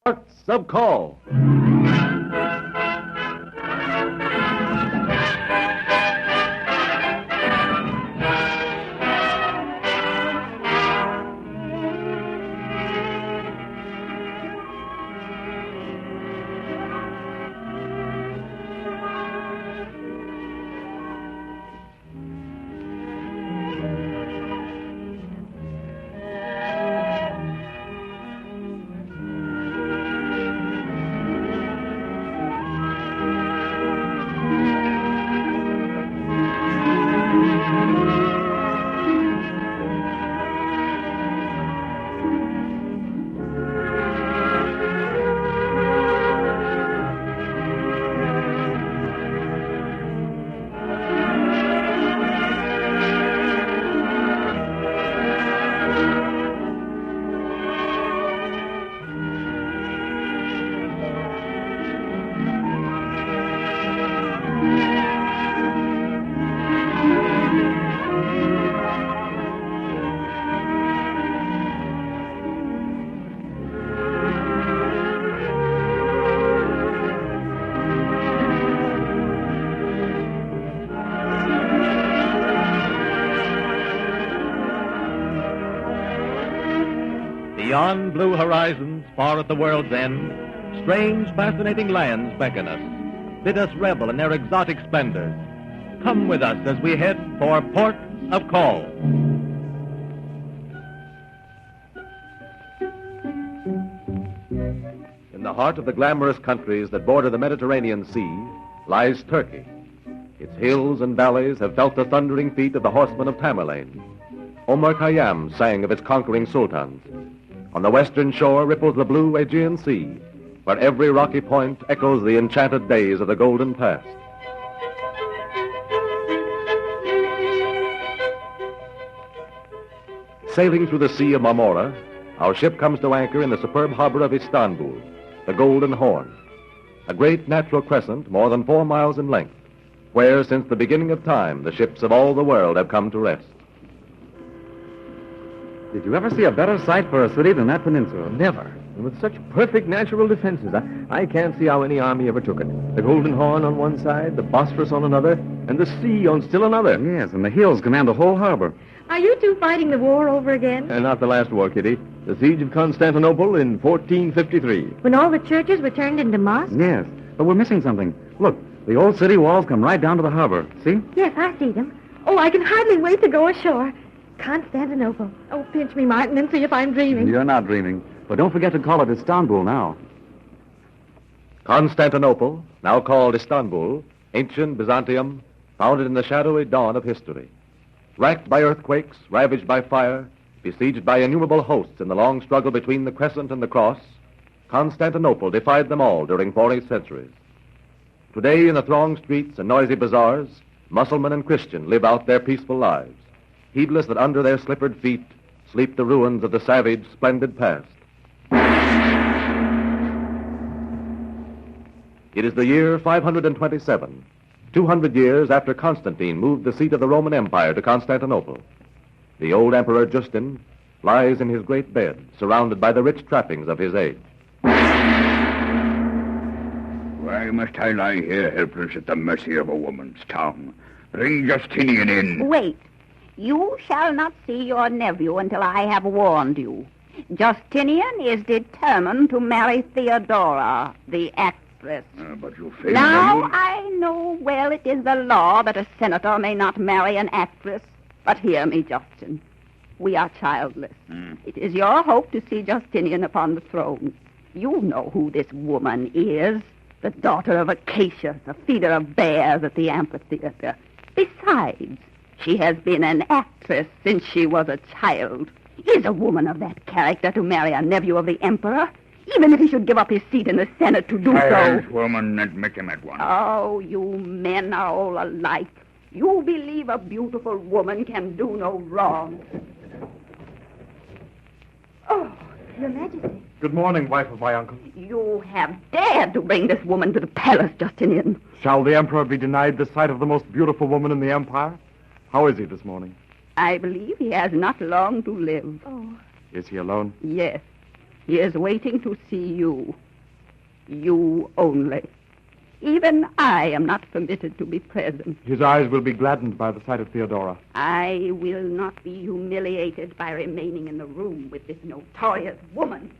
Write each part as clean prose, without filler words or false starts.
Ports of Call. Beyond blue horizons, far at the world's end, strange, fascinating lands beckon us, bid us revel in their exotic splendors. Come with us as we head for Ports of Call. In the heart of the glamorous countries that border the Mediterranean Sea lies Turkey. Its hills and valleys have felt the thundering feet of the horsemen of Tamerlane. Omar Khayyam sang of its conquering sultans. On the western shore ripples the blue Aegean Sea, where every rocky point echoes the enchanted days of the golden past. Sailing through the Sea of Marmora, our ship comes to anchor in the superb harbor of Istanbul, the Golden Horn, a great natural crescent more than 4 miles in length, where since the beginning of time the ships of all the world have come to rest. Did you ever see a better sight for a city than that peninsula? Never. And with such perfect natural defenses, I can't see how any army ever took it. The Golden Horn on one side, the Bosphorus on another, and the sea on still another. Yes, and the hills command the whole harbor. Are you two fighting the war over again? And not the last war, Kitty. The siege of Constantinople in 1453. When all the churches were turned into mosques? Yes, but we're missing something. Look, the old city walls come right down to the harbor. See? Yes, I see them. Oh, I can hardly wait to go ashore. Constantinople. Oh, pinch me, Martin, and see if I'm dreaming. You're not dreaming. But don't forget to call it Istanbul now. Constantinople, now called Istanbul, ancient Byzantium, founded in the shadowy dawn of history. Racked by earthquakes, ravaged by fire, besieged by innumerable hosts in the long struggle between the crescent and the cross, Constantinople defied them all during 40 centuries. Today, in the thronged streets and noisy bazaars, Mussulman and Christian live out their peaceful lives, heedless that under their slippered feet sleep the ruins of the savage, splendid past. It is the year 527, 200 years after Constantine moved the seat of the Roman Empire to Constantinople. The old Emperor Justin lies in his great bed, surrounded by the rich trappings of his age. Why must I lie here helpless at the mercy of a woman's tongue? Bring Justinian in. Wait. You shall not see your nephew until I have warned you. Justinian is determined to marry Theodora, the actress. But you fail. Now I know well it is the law that a senator may not marry an actress. But hear me, Justin. We are childless. It is your hope to see Justinian upon the throne. You know who this woman is. The daughter of Acacia, the feeder of bears at the amphitheater. Besides, she has been an actress since she was a child. Is a woman of that character to marry a nephew of the emperor? Even if he should give up his seat in the Senate to do Silence, so. woman, admit him at once. Oh, you men are all alike. You believe a beautiful woman can do no wrong. Oh, Your Majesty. Good morning, wife of my uncle. You have dared to bring this woman to the palace, Justinian. Shall the emperor be denied the sight of the most beautiful woman in the empire? How is he this morning? I believe he has not long to live. Oh. Is he alone? Yes. He is waiting to see you. You only. Even I am not permitted to be present. His eyes will be gladdened by the sight of Theodora. I will not be humiliated by remaining in the room with this notorious woman.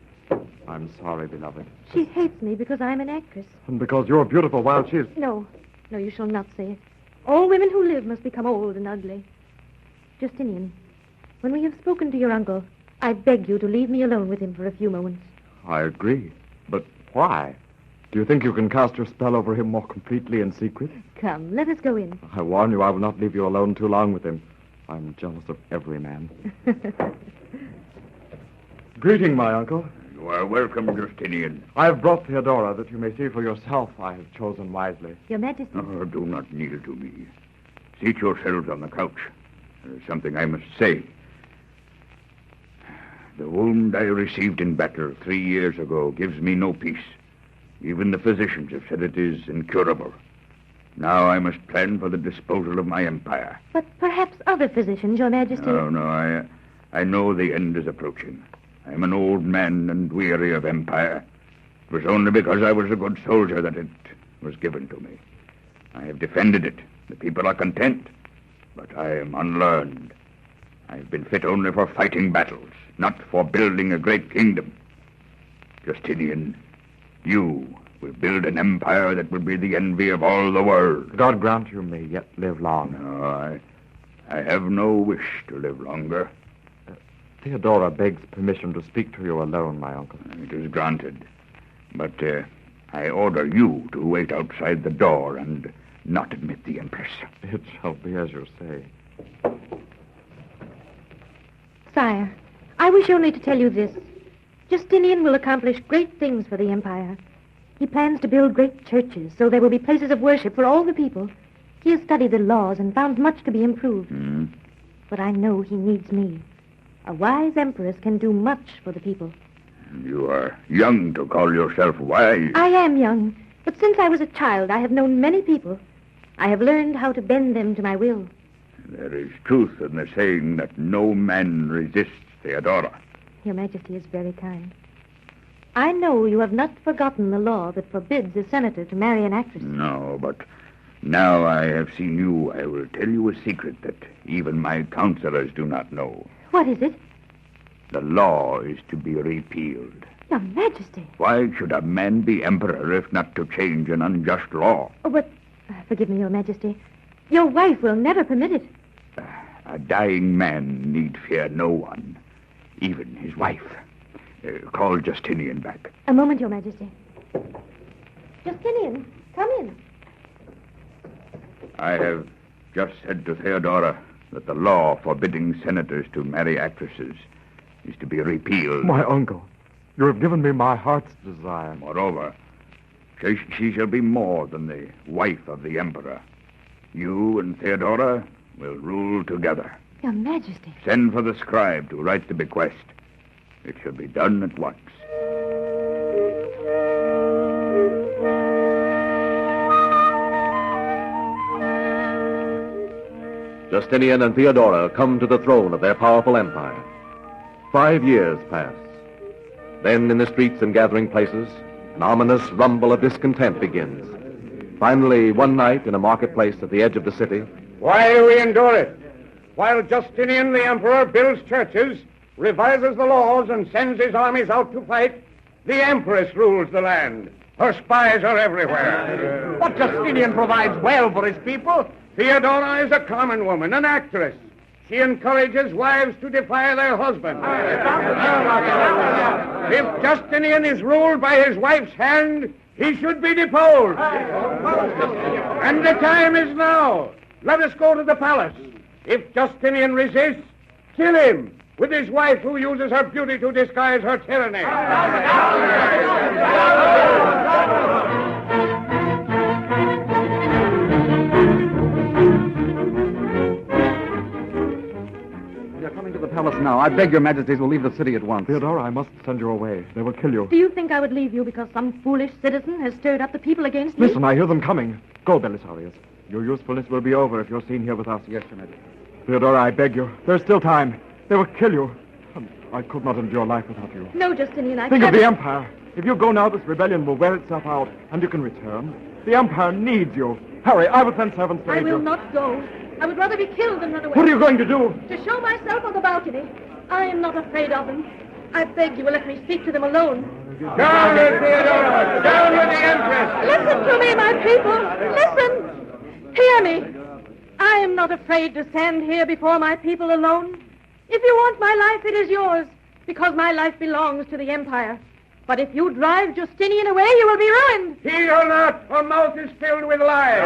I'm sorry, beloved. She hates me because I'm an actress. And because you're beautiful while she's... No, you shall not say it. All women who live must become old and ugly. Justinian, when we have spoken to your uncle, I beg you to leave me alone with him for a few moments. I agree. But why? Do you think you can cast your spell over him more completely in secret? Come, let us go in. I warn you, I will not leave you alone too long with him. I'm jealous of every man. Greeting, my uncle. You are welcome, Justinian. I have brought Theodora that you may see for yourself. I have chosen wisely. Your Majesty. Oh, do not kneel to me. Seat yourselves on the couch. There is something I must say. The wound I received in battle 3 years ago gives me no peace. Even the physicians have said it is incurable. Now I must plan for the disposal of my empire. But perhaps other physicians, Your Majesty... No, I know the end is approaching. I am an old man and weary of empire. It was only because I was a good soldier that it was given to me. I have defended it. The people are content. But I am unlearned. I have been fit only for fighting battles, not for building a great kingdom. Justinian, you will build an empire that will be the envy of all the world. God grant you may yet live long. No, I have no wish to live longer. Theodora begs permission to speak to you alone, my uncle. It is granted. But I order you to wait outside the door and not admit the Empress. It shall be as you say. Sire, I wish only to tell you this. Justinian will accomplish great things for the empire. He plans to build great churches, so there will be places of worship for all the people. He has studied the laws and found much to be improved. But I know he needs me. A wise empress can do much for the people. You are young to call yourself wise. I am young, but since I was a child, I have known many people. I have learned how to bend them to my will. There is truth in the saying that no man resists Theodora. Your Majesty is very kind. I know you have not forgotten the law that forbids a senator to marry an actress. No, but now I have seen you, I will tell you a secret that even my counselors do not know. What is it? The law is to be repealed. Your Majesty. Why should a man be emperor if not to change an unjust law? Oh, but... forgive me, Your Majesty. Your wife will never permit it. A dying man need fear no one, even his wife. Call Justinian back. A moment, Your Majesty. Justinian, come in. I have just said to Theodora that the law forbidding senators to marry actresses is to be repealed. My uncle, you have given me my heart's desire. Moreover, she shall be more than the wife of the emperor. You and Theodora will rule together. Your Majesty. Send for the scribe to write the bequest. It shall be done at once. Justinian and Theodora come to the throne of their powerful empire. 5 years pass. Then in the streets and gathering places, an ominous rumble of discontent begins. Finally, one night in a marketplace at the edge of the city... Why do we endure it? While Justinian the emperor builds churches, revises the laws, and sends his armies out to fight, the empress rules the land. Her spies are everywhere. But Justinian provides well for his people. Theodora is a common woman, an actress. She encourages wives to defy their husbands. If Justinian is ruled by his wife's hand, he should be deposed. And the time is now. Let us go to the palace. If Justinian resists, kill him with his wife who uses her beauty to disguise her tyranny. We are coming to the palace now. I beg your majesties will leave the city at once. Theodora, I must send you away. They will kill you. Do you think I would leave you because some foolish citizen has stirred up the people against me? Listen, I hear them coming. Go, Belisarius. Your usefulness will be over if you're seen here with us. Yes, your majesty. Theodora, I beg you. There's still time. They will kill you. I could not endure life without you. No, Justinian, I Think of can't. the Empire. If you go now, this rebellion will wear itself out, and you can return. The Empire needs you. Hurry, I will send servants to I aid will you. not go. I would rather be killed than run away. What are you going to do? To show myself on the balcony. I am not afraid of them. I beg you will let me speak to them alone. Down with Theodora! Down with the Empress! Listen to me, my people. Listen. Hear me. I am not afraid to stand here before my people alone. If you want my life, it is yours, because my life belongs to the Empire. But if you drive Justinian away, you will be ruined. He will not. Her mouth is filled with lies.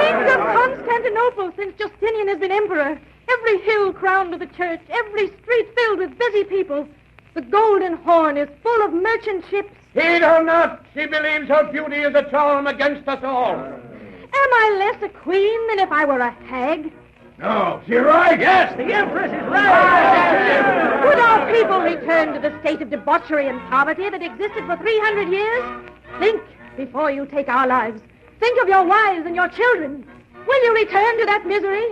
Think of Constantinople since Justinian has been emperor. Every hill crowned with a church, every street filled with busy people. The Golden Horn is full of merchant ships. Heed her not. She believes her beauty is a charm against us all. Am I less a queen than if I were a hag? No, she's right. Yes, the Empress is right. Would our people return to the state of debauchery and poverty that existed for 300 years? Think before you take our lives. Think of your wives and your children. Will you return to that misery?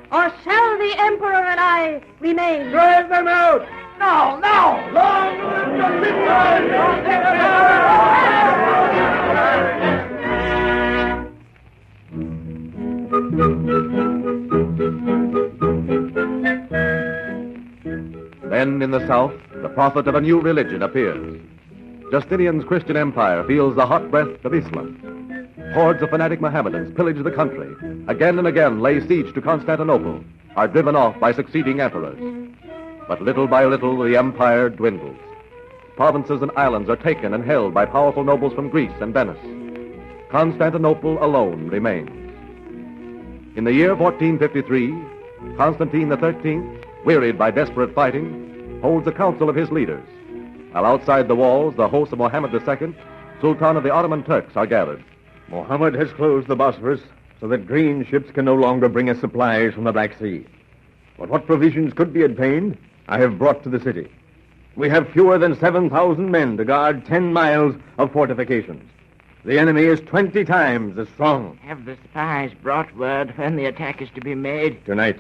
Or shall the Emperor and I remain? Drive them out. No, no. Long live Then in the south, the prophet of a new religion appears. Justinian's Christian empire feels the hot breath of Islam. Hordes of fanatic Mohammedans pillage the country, again and again lay siege to Constantinople, are driven off by succeeding emperors. But little by little, the empire dwindles. Provinces and islands are taken and held by powerful nobles from Greece and Venice. Constantinople alone remains. In the year 1453, Constantine XIII, wearied by desperate fighting, holds a council of his leaders. While outside the walls, the hosts of Mohammed II, Sultan of the Ottoman Turks, are gathered. Mohammed has closed the Bosphorus so that green ships can no longer bring us supplies from the Black Sea. But what provisions could be obtained, I have brought to the city. We have fewer than 7,000 men to guard 10 miles of fortifications. The enemy is 20 times as strong. Have the spies brought word when the attack is to be made? Tonight,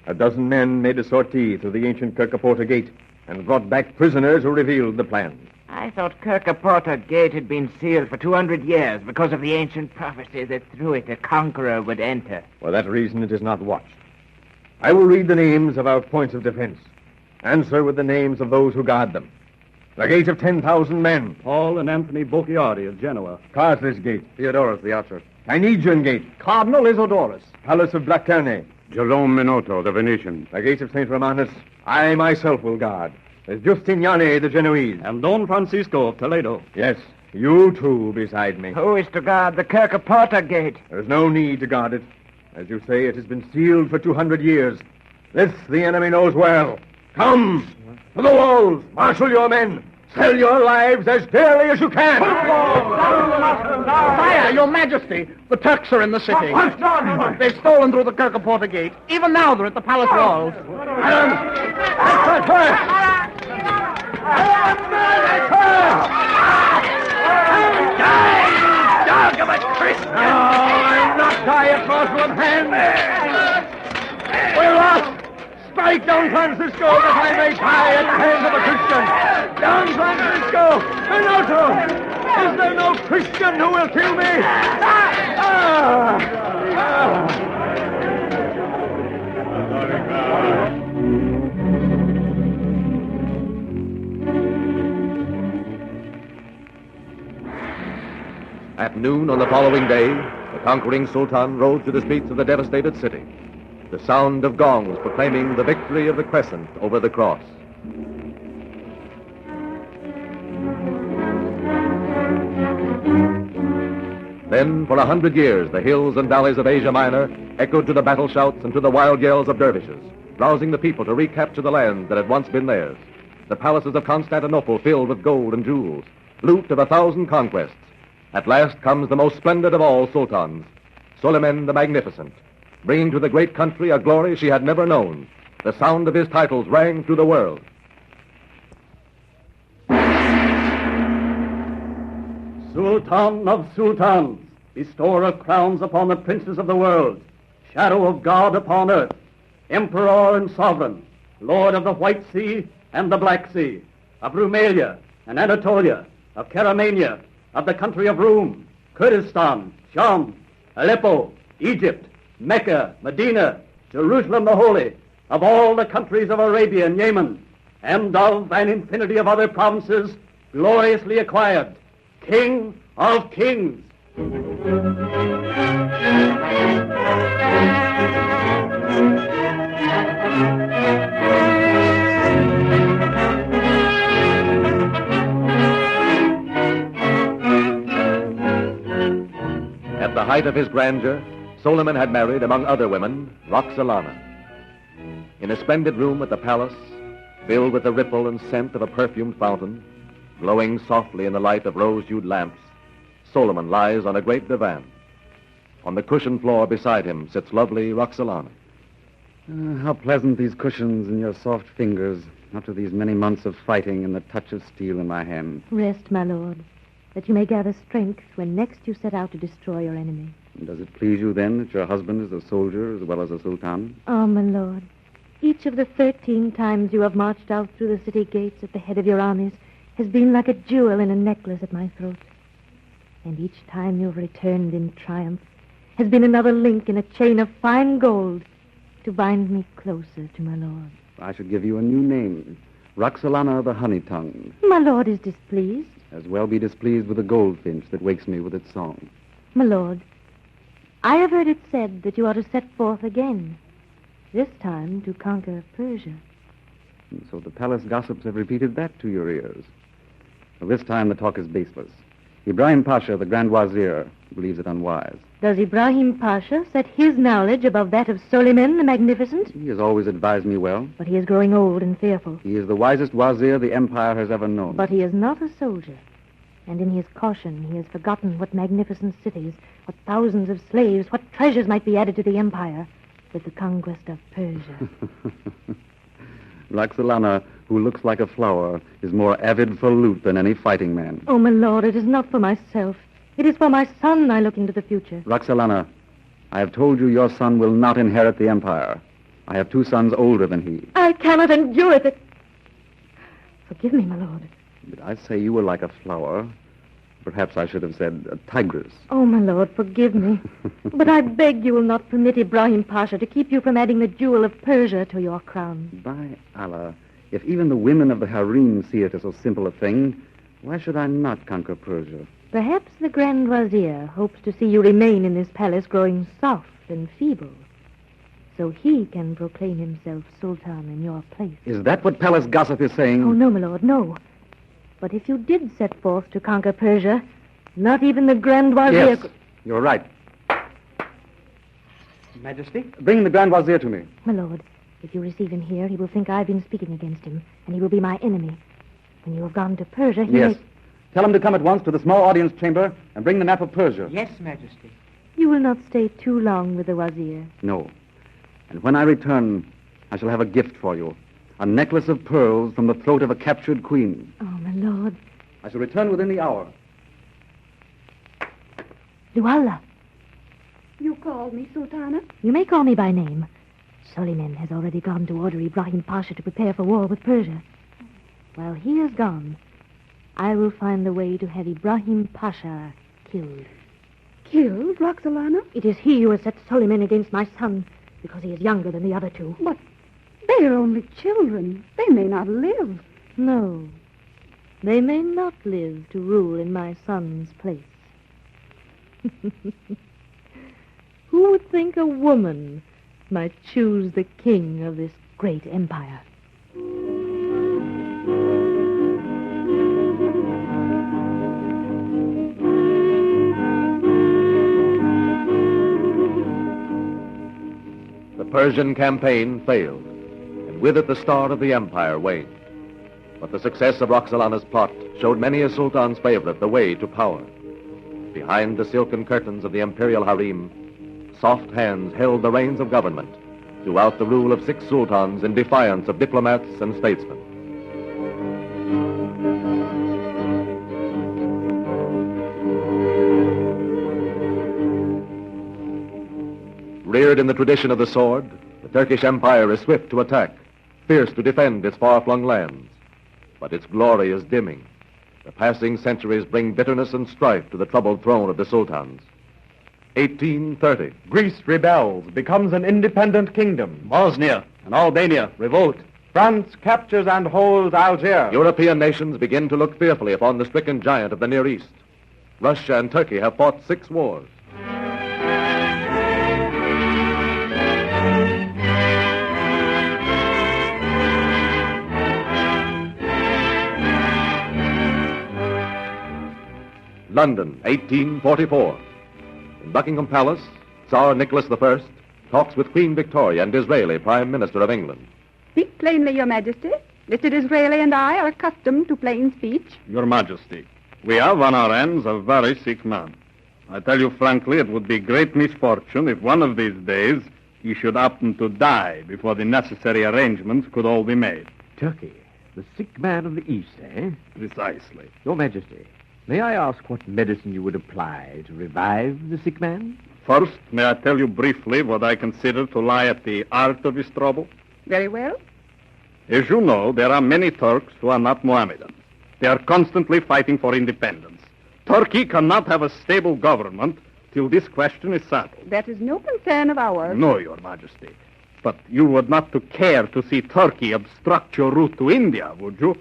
a dozen men made a sortie through the ancient Kirkaporta Gate and brought back prisoners who revealed the plan. I thought Kirkaporta Gate had been sealed for 200 years because of the ancient prophecy that through it a conqueror would enter. For that reason, it is not watched. I will read the names of our points of defense. Answer with the names of those who guard them. The Gate of 10,000 men. Paul and Anthony Bocchiardi of Genoa. Carthage Gate. Theodorus the archer. Cynegian Gate. Cardinal Isidorus. Palace of Blackerne. Jerome Minotto, the Venetian. The Gate of St. Romanus, I myself will guard. There's Justiniane, the Genoese. And Don Francisco of Toledo. Yes, you two beside me. Who is to guard the Kirkaporta Gate? There's no need to guard it. As you say, it has been sealed for 200 years. This the enemy knows well. Come! To the walls! Marshal your men! Sell your lives as dearly as you can! Sire, your majesty, the Turks are in the city. What's done? They've stolen through the Kirkaporta Gate. Even now they're at the palace walls. Dog of a Christian! No, I'll not die at Muslim hands! We're lost! Strike Don Francisco that I may die at the hands of a Christian! Don Francisco! Minotto! Is there no Christian who will kill me? At noon on the following day, the conquering Sultan rode through the streets of the devastated city. The sound of gongs proclaiming the victory of the crescent over the cross. Then, for 100 years, the hills and valleys of Asia Minor echoed to the battle shouts and to the wild yells of dervishes, rousing the people to recapture the lands that had once been theirs. The palaces of Constantinople filled with gold and jewels, loot of 1,000 conquests. At last comes the most splendid of all sultans, Suleiman the Magnificent, bringing to the great country a glory she had never known. The sound of his titles rang through the world. Sultan of Sultans, bestower of crowns upon the princes of the world, shadow of God upon earth, emperor and sovereign, lord of the White Sea and the Black Sea, of Rumelia and Anatolia, of Caramania, of the country of Rum, Kurdistan, Sham, Aleppo, Egypt, Mecca, Medina, Jerusalem the Holy, of all the countries of Arabia and Yemen, and of an infinity of other provinces gloriously acquired, King of Kings. At the height of his grandeur, Suleiman had married, among other women, Roxolana. In a splendid room at the palace, filled with the ripple and scent of a perfumed fountain, glowing softly in the light of rose-hued lamps, Suleiman lies on a great divan. On the cushioned floor beside him sits lovely Roxolana. How pleasant these cushions in your soft fingers after these many months of fighting and the touch of steel in my hand. Rest, my lord, that you may gather strength when next you set out to destroy your enemy. Does it please you, then, that your husband is a soldier as well as a sultan? Oh, my lord, each of the 13 times you have marched out through the city gates at the head of your armies has been like a jewel in a necklace at my throat. And each time you've returned in triumph has been another link in a chain of fine gold to bind me closer to my lord. I should give you a new name, Roxolana the Honey-Tongued. My lord is displeased. As well be displeased with the goldfinch that wakes me with its song. My lord, I have heard it said that you are to set forth again, this time to conquer Persia. And so the palace gossips have repeated that to your ears. Well, this time the talk is baseless. Ibrahim Pasha, the Grand Wazir, believes it unwise. Does Ibrahim Pasha set his knowledge above that of Suleiman the Magnificent? He has always advised me well. But he is growing old and fearful. He is the wisest wazir the empire has ever known. But he is not a soldier. And in his caution, he has forgotten what magnificent cities, what thousands of slaves, what treasures might be added to the empire with the conquest of Persia. Roxolana, who looks like a flower, is more avid for loot than any fighting man. Oh, my lord, it is not for myself. It is for my son I look into the future. Roxolana, I have told you your son will not inherit the empire. I have 2 sons older than he. I cannot endure it. Forgive me, my lord. Did I say you were like a flower? Perhaps I should have said a tigress. Oh, my lord, forgive me. But I beg you will not permit Ibrahim Pasha to keep you from adding the jewel of Persia to your crown. By Allah, if even the women of the harem see it as so simple a thing, why should I not conquer Persia? Perhaps the Grand Wazir hopes to see you remain in this palace growing soft and feeble, so he can proclaim himself sultan in your place. Is that what palace gossip is saying? Oh, no, my lord, no. But if you did set forth to conquer Persia, not even the Grand Wazir... Yes, you're right. Majesty? Bring the Grand Wazir to me. My lord, if you receive him here, he will think I've been speaking against him, and he will be my enemy. When you have gone to Persia, he Yes. may... Tell him to come at once to the small audience chamber and bring the map of Persia. Yes, Majesty. You will not stay too long with the Wazir. No. And when I return, I shall have a gift for you. A necklace of pearls from the throat of a captured queen. Oh, my lord. I shall return within the hour. Lualla, You called me, Sultana? you may call me by name. Suleiman has already gone to order Ibrahim Pasha to prepare for war with Persia. While he is gone, I will find the way to have Ibrahim Pasha killed. Killed, Roxolana? It is he who has set Suleiman against my son, because he is younger than the other 2. But they are only children. They may not live. No, they may not live to rule in my son's place. Who would think a woman might choose the king of this great empire? The Persian campaign failed, and with it the star of the empire waned. But the success of Roxolana's plot showed many a sultan's favorite the way to power. Behind the silken curtains of the imperial harem, soft hands held the reins of government throughout the rule of 6 sultans in defiance of diplomats and statesmen. Reared in the tradition of the sword, the Turkish Empire is swift to attack, fierce to defend its far-flung lands. But its glory is dimming. The passing centuries bring bitterness and strife to the troubled throne of the sultans. 1830. Greece rebels, becomes an independent kingdom. Bosnia and Albania revolt. France captures and holds Algiers. European nations begin to look fearfully upon the stricken giant of the Near East. Russia and Turkey have fought 6 wars. London, 1844. In Buckingham Palace, Tsar Nicholas I talks with Queen Victoria and Disraeli, Prime Minister of England. Speak plainly, Your Majesty. Mr. Disraeli and I are accustomed to plain speech. Your Majesty, we have on our hands a very sick man. I tell you frankly, it would be great misfortune if one of these days he should happen to die before the necessary arrangements could all be made. Turkey, the sick man of the East, eh? Precisely. Your Majesty, may I ask what medicine you would apply to revive the sick man? First, may I tell you briefly what I consider to lie at the heart of his trouble? Very well. As you know, there are many Turks who are not Mohammedans. They are constantly fighting for independence. Turkey cannot have a stable government till this question is settled. That is no concern of ours. No, Your Majesty. But you would not care to see Turkey obstruct your route to India, would you?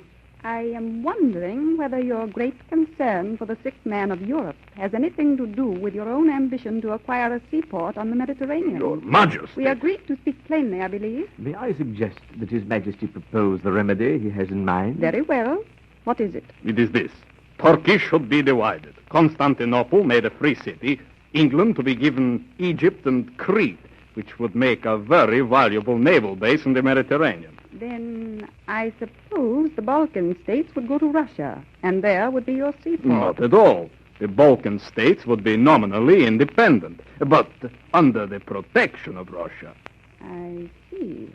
I am wondering whether your great concern for the sick man of Europe has anything to do with your own ambition to acquire a seaport on the Mediterranean. Your Majesty. We agreed to speak plainly, I believe. May I suggest that His Majesty propose the remedy he has in mind? Very well. What is it? It is this. Turkey should be divided. Constantinople made a free city. England to be given Egypt and Crete, which would make a very valuable naval base in the Mediterranean. Then I suppose the Balkan states would go to Russia, and there would be your seaport. Not at all. The Balkan states would be nominally independent, but under the protection of Russia. I see.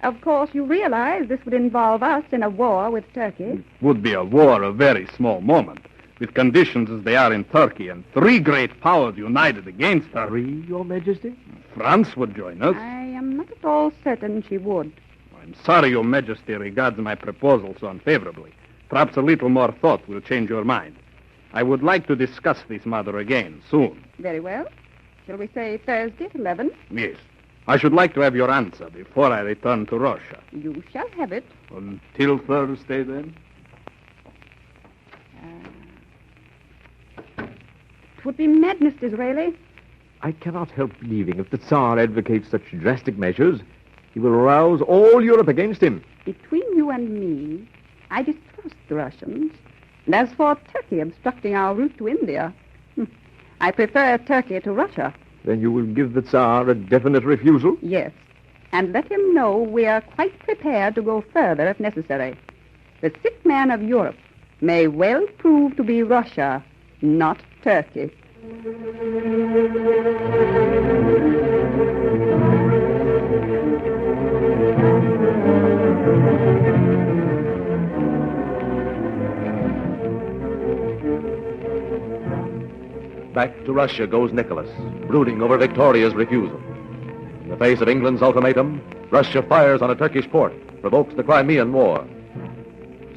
Of course, you realize this would involve us in a war with Turkey. It would be a war of very small moment, with conditions as they are in Turkey and 3 great powers united against her. 3, Your Majesty? France would join us. I am not at all certain she would. I'm sorry Your Majesty regards my proposal so unfavorably. Perhaps a little more thought will change your mind. I would like to discuss this matter again soon. Very well. Shall we say Thursday at 11? Yes. I should like to have your answer before I return to Russia. You shall have it. Until Thursday, then? It would be madness, Disraeli. I cannot help believing if the Tsar advocates such drastic measures, he will arouse all Europe against him. Between you and me, I distrust the Russians. And as for Turkey obstructing our route to India, I prefer Turkey to Russia. Then you will give the Tsar a definite refusal? Yes. And let him know we are quite prepared to go further if necessary. The sick man of Europe may well prove to be Russia, not Turkey. Back to Russia goes Nicholas, brooding over Victoria's refusal. In the face of England's ultimatum, Russia fires on a Turkish port, provokes the Crimean War.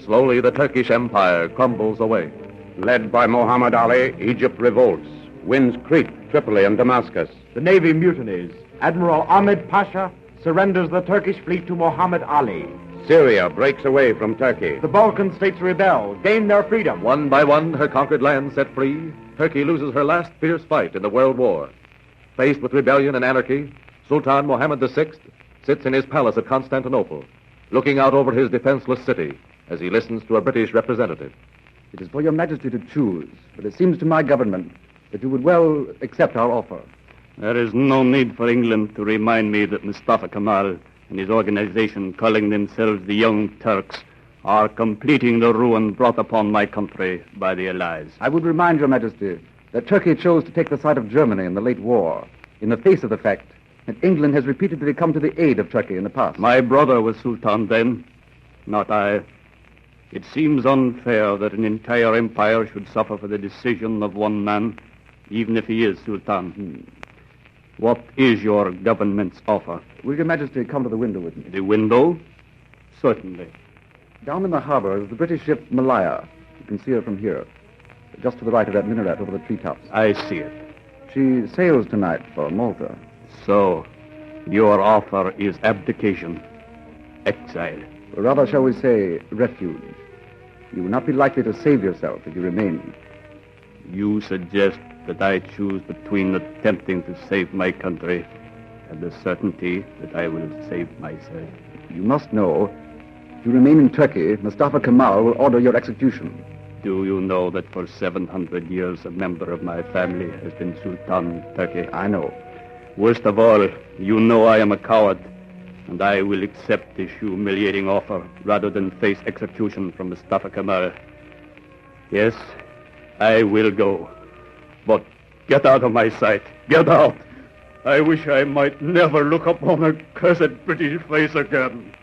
Slowly, the Turkish Empire crumbles away. Led by Muhammad Ali, Egypt revolts, wins Crete, Tripoli, and Damascus. The Navy mutinies. Admiral Ahmed Pasha surrenders the Turkish fleet to Muhammad Ali. Syria breaks away from Turkey. The Balkan states rebel, gain their freedom. One by one, her conquered lands set free, Turkey loses her last fierce fight in the World War. Faced with rebellion and anarchy, Sultan Mohammed VI sits in his palace at Constantinople, looking out over his defenseless city as he listens to a British representative. It is for your majesty to choose, but it seems to my government that you would well accept our offer. There is no need for England to remind me that Mustafa Kemal and his organization, calling themselves the Young Turks, are completing the ruin brought upon my country by the Allies. I would remind your majesty that Turkey chose to take the side of Germany in the late war, in the face of the fact that England has repeatedly come to the aid of Turkey in the past. My brother was Sultan then, not I. It seems unfair that an entire empire should suffer for the decision of one man, even if he is Sultan. What is your government's offer? Will Your Majesty come to the window with me? The window? Certainly. Down in the harbor is the British ship Malaya. You can see her from here. Just to the right of that minaret over the treetops. I see it. She sails tonight for Malta. So, your offer is abdication, exile. Or rather, shall we say, refuge. You will not be likely to save yourself if you remain. You suggest that I choose between attempting to save my country and the certainty that I will save myself. You must know, if you remain in Turkey, Mustafa Kemal will order your execution. Do you know that for 700 years a member of my family has been Sultan of Turkey? I know. Worst of all, you know I am a coward, and I will accept this humiliating offer rather than face execution from Mustafa Kemal. Yes, I will go. But get out of my sight. Get out. I wish I might never look upon a cursed British face again.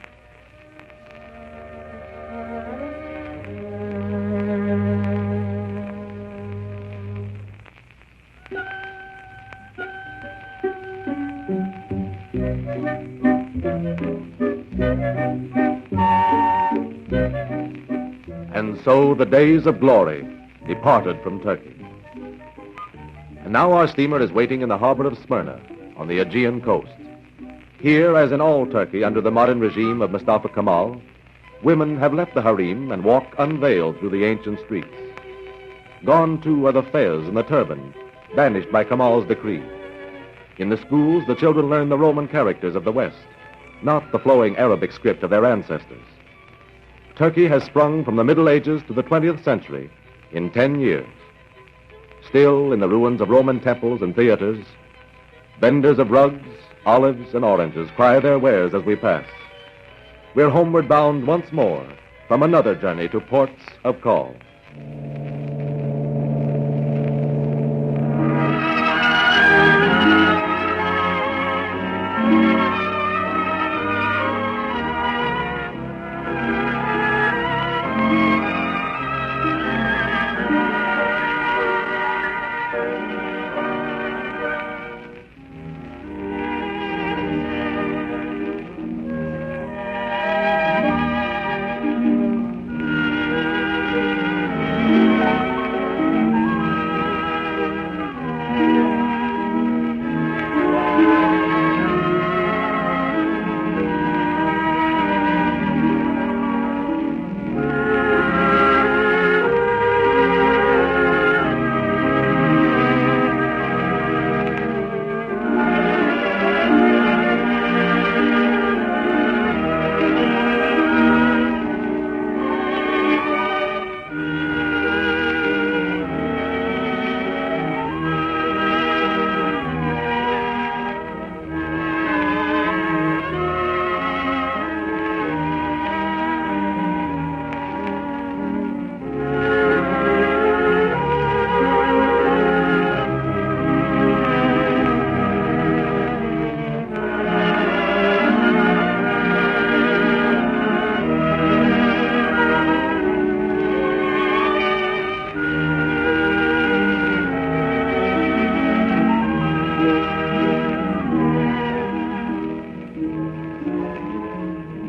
And so the days of glory departed from Turkey. And now our steamer is waiting in the harbor of Smyrna on the Aegean coast. Here, as in all Turkey under the modern regime of Mustafa Kemal, women have left the harem and walk unveiled through the ancient streets. Gone too are the fez and the turban, banished by Kemal's decree. In the schools, the children learn the Roman characters of the West, not the flowing Arabic script of their ancestors. Turkey has sprung from the Middle Ages to the 20th century in 10 years. Still, in the ruins of Roman temples and theaters, vendors of rugs, olives, and oranges cry their wares as we pass. We're homeward bound once more from another journey to ports of call.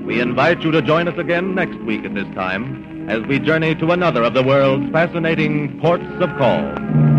We invite you to join us again next week at this time as we journey to another of the world's fascinating ports of call.